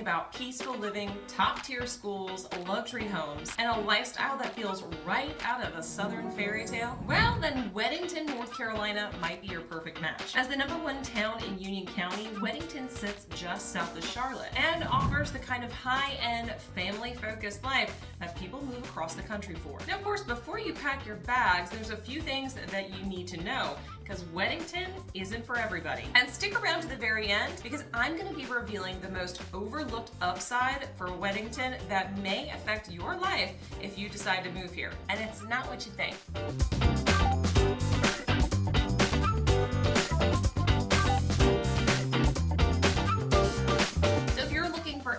about peaceful living, top-tier schools, luxury homes, and a lifestyle that feels right out of a southern fairy tale, well, then Weddington, North Carolina might be your perfect match. As the #1 town in Union County, Weddington sits just south of Charlotte and offers the kind of high-end, family-focused life that people move across the country for. Now, of course, before you pack your bags, there's a few things that you need to know, because Weddington isn't for everybody. And stick around to the very end, because I'm going to be revealing the most overlooked upside for Weddington that may affect your life if you decide to move here. And it's not what you think.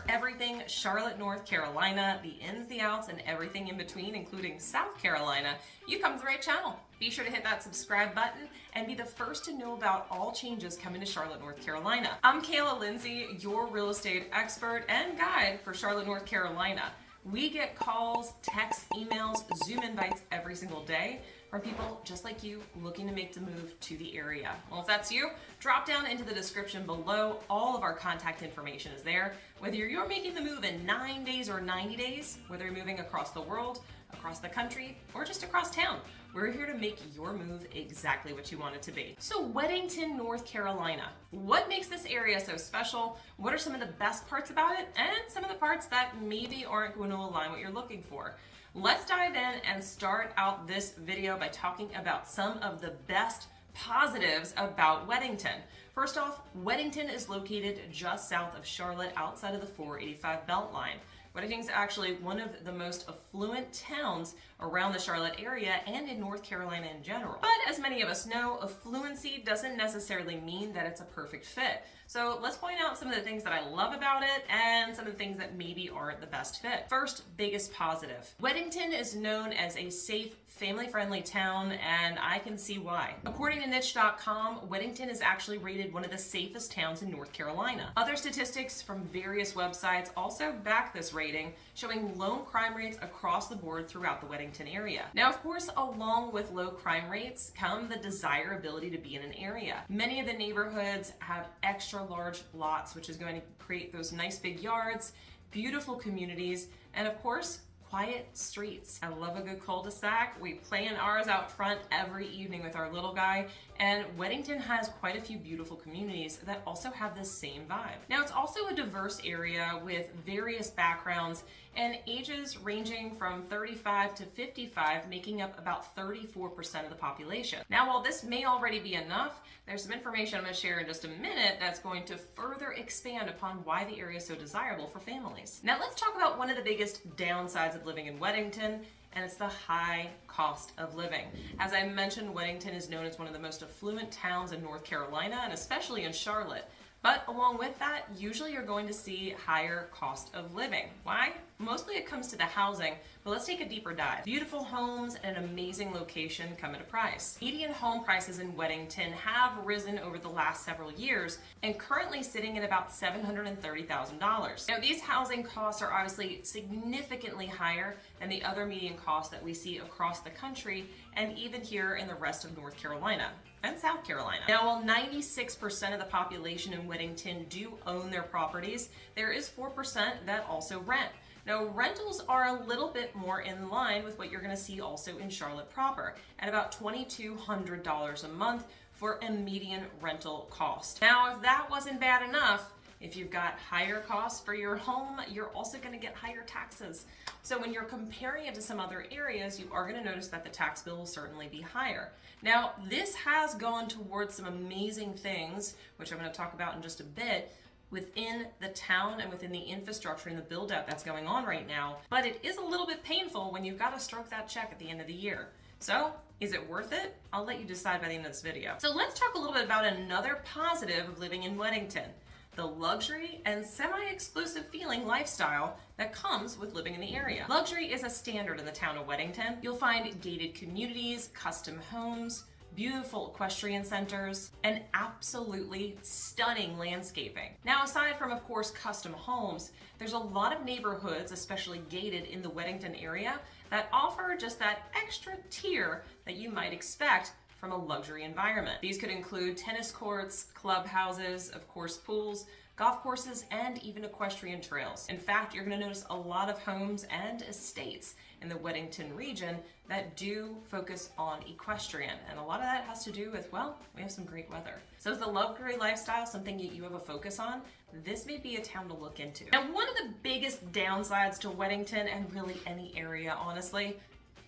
Everything Charlotte, North Carolina, the ins, the outs, and everything in between, including South Carolina, you come to the right channel. Be sure to hit that subscribe button and be the first to know about all changes coming to Charlotte, North Carolina. I'm 𝗖𝗀 𝗁𝘁, your real estate expert and guide for Charlotte, North Carolina. We get calls, texts, emails, Zoom invites every single day from people just like you looking to make the move to the area. Well, if that's you, drop down into the description below. All of our contact information is there. Whether you're making the move in 9 days or 90 days, whether you're moving across the world, across the country, or just across town, we're here to make your move exactly what you want it to be. So Weddington, North Carolina. What makes this area so special? What are some of the best parts about it? And some of the parts that maybe aren't going to align what you're looking for. Let's dive in and start out this video by talking about some of the best positives about Weddington. First off, Weddington is located just south of Charlotte, outside of the 485 Beltline. Weddington is actually one of the most affluent towns around the Charlotte area and in North Carolina in general. But as many of us know, affluency doesn't necessarily mean that it's a perfect fit. So let's point out some of the things that I love about it and some of the things that maybe aren't the best fit. First, biggest positive. Weddington is known as a safe, family-friendly town, and I can see why. According to niche.com, Weddington is actually rated one of the safest towns in North Carolina. Other statistics from various websites also back this rating, showing low crime rates across the board throughout the Weddington area. Now, of course, along with low crime rates come the desirability to be in an area. Many of the neighborhoods have extra large lots, which is going to create those nice big yards, beautiful communities, and of course, quiet streets. I love a good cul-de-sac. We plan ours out front every evening with our little guy, and Weddington has quite a few beautiful communities that also have the same vibe. Now, it's also a diverse area with various backgrounds and ages ranging from 35 to 55, making up about 34% of the population. Now, while this may already be enough, there's some information I'm going to share in just a minute that's going to further expand upon why the area is so desirable for families. Now, let's talk about one of the biggest downsides of living in Weddington, and it's the high cost of living. As I mentioned, Weddington is known as one of the most affluent towns in North Carolina, and especially in Charlotte. But along with that, usually you're going to see higher cost of living. Why? Mostly it comes to the housing, but let's take a deeper dive. Beautiful homes and an amazing location come at a price. Median home prices in Weddington have risen over the last several years and currently sitting at about $730,000. Now, these housing costs are obviously significantly higher than the other median costs that we see across the country and even here in the rest of North Carolina and South Carolina. Now, while 96% of the population in Weddington do own their properties, there is 4% that also rent. Now, rentals are a little bit more in line with what you're going to see also in Charlotte proper, at about $2,200 a month for a median rental cost. Now, if that wasn't bad enough, if you've got higher costs for your home, you're also going to get higher taxes. So when you're comparing it to some other areas, you are going to notice that the tax bill will certainly be higher. Now, this has gone towards some amazing things, which I'm going to talk about in just a bit, within the town and within the infrastructure and the build out that's going on right now. But it is a little bit painful when you've got to stroke that check at the end of the year. So is it worth it? I'll let you decide by the end of this video. So let's talk a little bit about another positive of living in Weddington: the luxury and semi-exclusive feeling lifestyle that comes with living in the area. Luxury is a standard in the town of Weddington. You'll find gated communities, custom homes, beautiful equestrian centers, and absolutely stunning landscaping. Now, aside from, of course, custom homes, there's a lot of neighborhoods, especially gated in the Weddington area, that offer just that extra tier that you might expect from a luxury environment. These could include tennis courts, clubhouses, of course pools, golf courses, and even equestrian trails. In fact, you're going to notice a lot of homes and estates in the Weddington region that do focus on equestrian, and a lot of that has to do with, well, we have some great weather. So is the luxury lifestyle something that you have a focus on? This may be a town to look into. Now, one of the biggest downsides to Weddington, and really any area, honestly,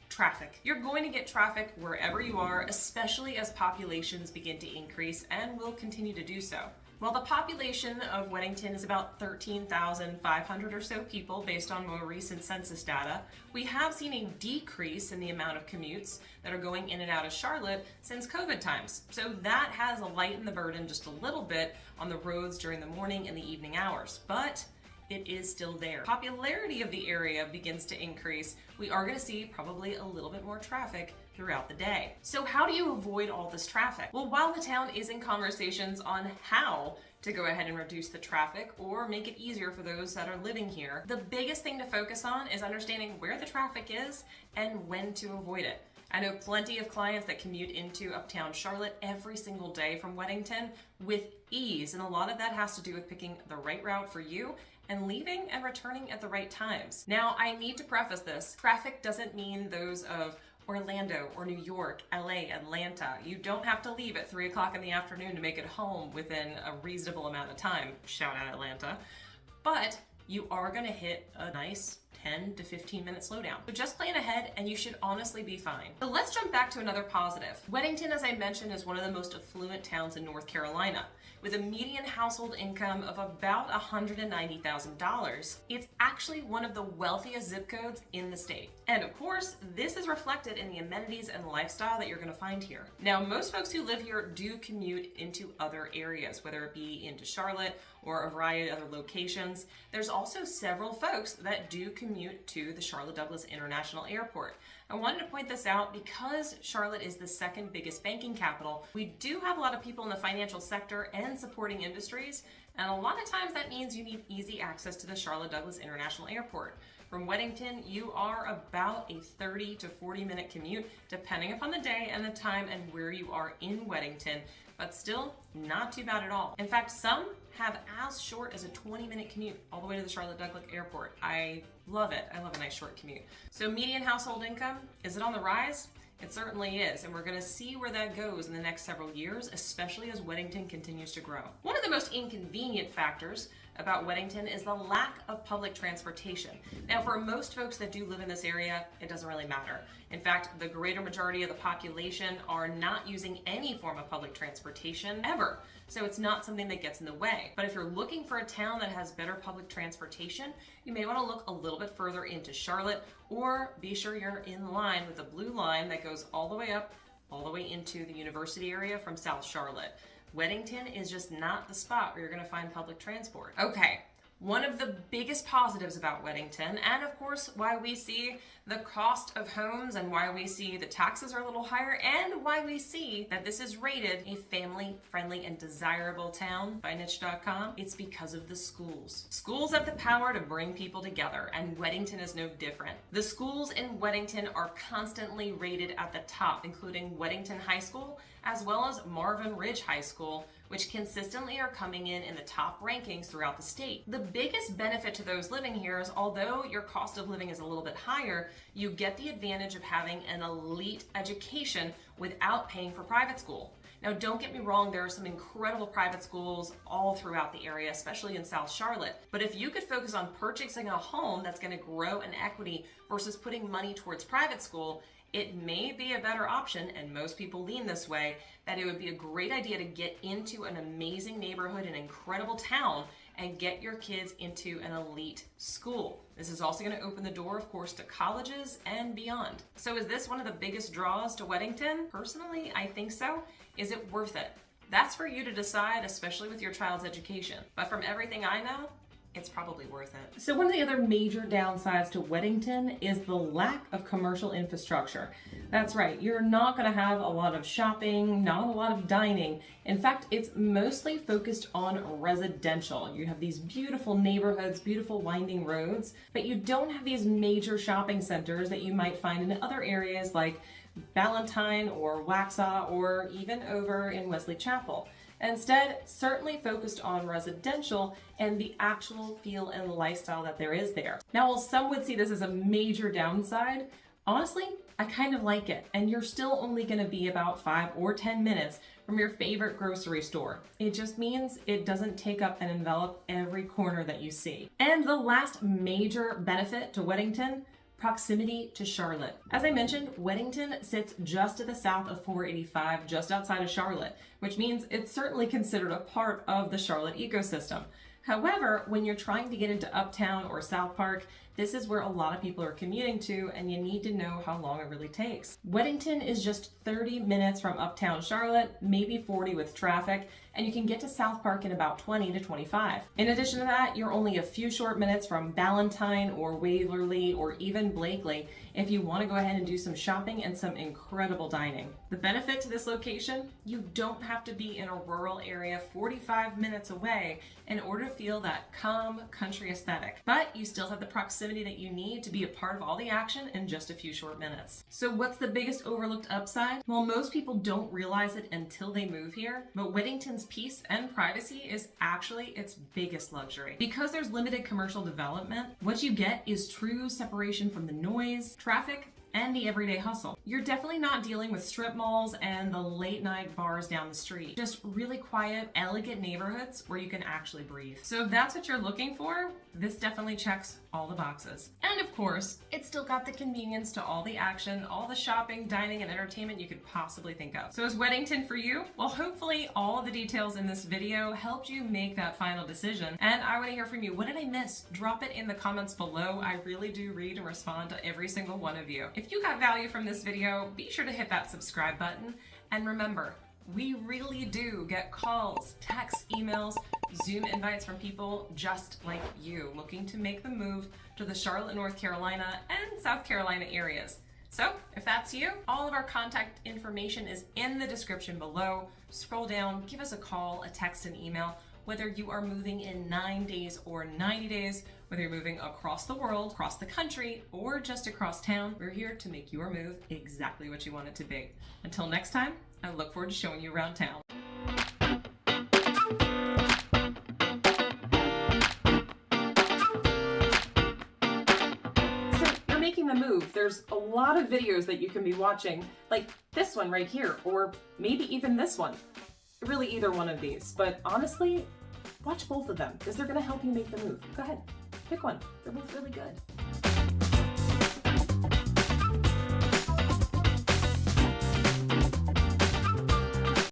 traffic. You're going to get traffic wherever you are, especially as populations begin to increase and will continue to do so. While the population of Weddington is about 13,500 or so people based on more recent census data, we have seen a decrease in the amount of commutes that are going in and out of Charlotte since COVID times. So that has lightened the burden just a little bit on the roads during the morning and the evening hours. But it is still there. Popularity of the area begins to increase. We are going to see probably a little bit more traffic throughout the day. So how do you avoid all this traffic? Well, while the town is in conversations on how to go ahead and reduce the traffic or make it easier for those that are living here, the biggest thing to focus on is understanding where the traffic is and when to avoid it. I know plenty of clients that commute into uptown Charlotte every single day from Weddington with ease, and a lot of that has to do with picking the right route for you and leaving and returning at the right times. Now, I need to preface this. Traffic doesn't mean those of Orlando or New York, LA, Atlanta. You don't have to leave at 3 o'clock in the afternoon to make it home within a reasonable amount of time. Shout out Atlanta. But you are gonna hit a nice 10 to 15 minute slowdown. So just plan ahead and you should honestly be fine. So let's jump back to another positive. Weddington, as I mentioned, is one of the most affluent towns in North Carolina. With a median household income of about $190,000, it's actually one of the wealthiest zip codes in the state. And of course, this is reflected in the amenities and lifestyle that you're gonna find here. Now, most folks who live here do commute into other areas, whether it be into Charlotte or a variety of other locations. There's also several folks that do commute to the Charlotte Douglas International Airport. I wanted to point this out because Charlotte is the second biggest banking capital. We do have a lot of people in the financial sector and supporting industries, and a lot of times that means you need easy access to the Charlotte Douglas International Airport. From Weddington, you are about a 30 to 40 minute commute, depending upon the day and the time and where you are in Weddington, but still not too bad at all. In fact, some have as short as a 20-minute commute all the way to the Charlotte Douglas Airport. I love it. I love a nice short commute. So median household income, is it on the rise? It certainly is, and we're going to see where that goes in the next several years, especially as Weddington continues to grow. One of the most inconvenient factors about Weddington is the lack of public transportation. Now, for most folks that do live in this area, it doesn't really matter. In fact, the greater majority of the population are not using any form of public transportation ever. So it's not something that gets in the way. But if you're looking for a town that has better public transportation, you may want to look a little bit further into Charlotte, or be sure you're in line with the blue line that goes all the way up, all the way into the university area from South Charlotte. Weddington is just not the spot where you're going to find public transport. Okay, one of the biggest positives about Weddington, and of course why we see the cost of homes and why we see the taxes are a little higher, and why we see that this is rated a family-friendly and desirable town by niche.com, it's because of the schools. Schools have the power to bring people together, and Weddington is no different. The schools in Weddington are constantly rated at the top, including Weddington High School, as well as Marvin Ridge High School, which consistently are coming in the top rankings throughout the state. The biggest benefit to those living here is, although your cost of living is a little bit higher, you get the advantage of having an elite education without paying for private school. Now, don't get me wrong, there are some incredible private schools all throughout the area, especially in South Charlotte. But if you could focus on purchasing a home that's going to grow in equity versus putting money towards private school, it may be a better option, and most people lean this way, that it would be a great idea to get into an amazing neighborhood, an incredible town, and get your kids into an elite school. This is also going to open the door, of course, to colleges and beyond. So is this one of the biggest draws to Weddington? Personally, I think so. Is it worth it? That's for you to decide, especially with your child's education. But from everything I know, it's probably worth it. So one of the other major downsides to Weddington is the lack of commercial infrastructure. That's right, you're not going to have a lot of shopping, not a lot of dining. In fact, it's mostly focused on residential. You have these beautiful neighborhoods, beautiful winding roads, but you don't have these major shopping centers that you might find in other areas like Ballantyne or Waxhaw, or even over in Wesley Chapel. and instead certainly focused on residential and the actual feel and lifestyle that there is there. Now, while some would see this as a major downside, honestly, I kind of like it, and you're still only going to be about 5 or 10 minutes from your favorite grocery store. It just means it doesn't take up and envelop every corner that you see. And the last major benefit to Weddington, proximity to Charlotte. As I mentioned, Weddington sits just to the south of 485, just outside of Charlotte, which means it's certainly considered a part of the Charlotte ecosystem. However, when you're trying to get into Uptown or South Park, this is where a lot of people are commuting to, and you need to know how long it really takes. Weddington is just 30 minutes from Uptown Charlotte, maybe 40 with traffic, and you can get to South Park in about 20 to 25. In addition to that, you're only a few short minutes from Ballantyne or Waverly or even Blakely if you want to go ahead and do some shopping and some incredible dining. The benefit to this location, you don't have to be in a rural area 45 minutes away in order to feel that calm country aesthetic, but you still have the proximity that you need to be a part of all the action in just a few short minutes. So what's the biggest overlooked upside? Well, most people don't realize it until they move here, but Weddington's peace and privacy is actually its biggest luxury. Because there's limited commercial development, what you get is true separation from the noise, traffic, and the everyday hustle. You're definitely not dealing with strip malls and the late night bars down the street. Just really quiet, elegant neighborhoods where you can actually breathe. So if that's what you're looking for, this definitely checks all the boxes. And of course, it's still got the convenience to all the action, all the shopping, dining, and entertainment you could possibly think of. So is Weddington for you? Well, hopefully all of the details in this video helped you make that final decision. And I want to hear from you. What did I miss? Drop it in the comments below. I really do read and respond to every single one of you. If you got value from this video, be sure to hit that subscribe button. And remember, we really do get calls, texts, emails, Zoom invites from people just like you looking to make the move to the Charlotte, North Carolina and South Carolina areas. So if that's you, all of our contact information is in the description below. Scroll down, give us a call, a text, an email. Whether you are moving in 9 days or 90 days, whether you're moving across the world, across the country, or just across town, we're here to make your move exactly what you want it to be. Until next time, I look forward to showing you around town. So you're making the move. There's a lot of videos that you can be watching, like this one right here, or maybe even this one. Really either one of these, but honestly, watch both of them because they're going to help you make the move. Go ahead, pick one. They're both really good.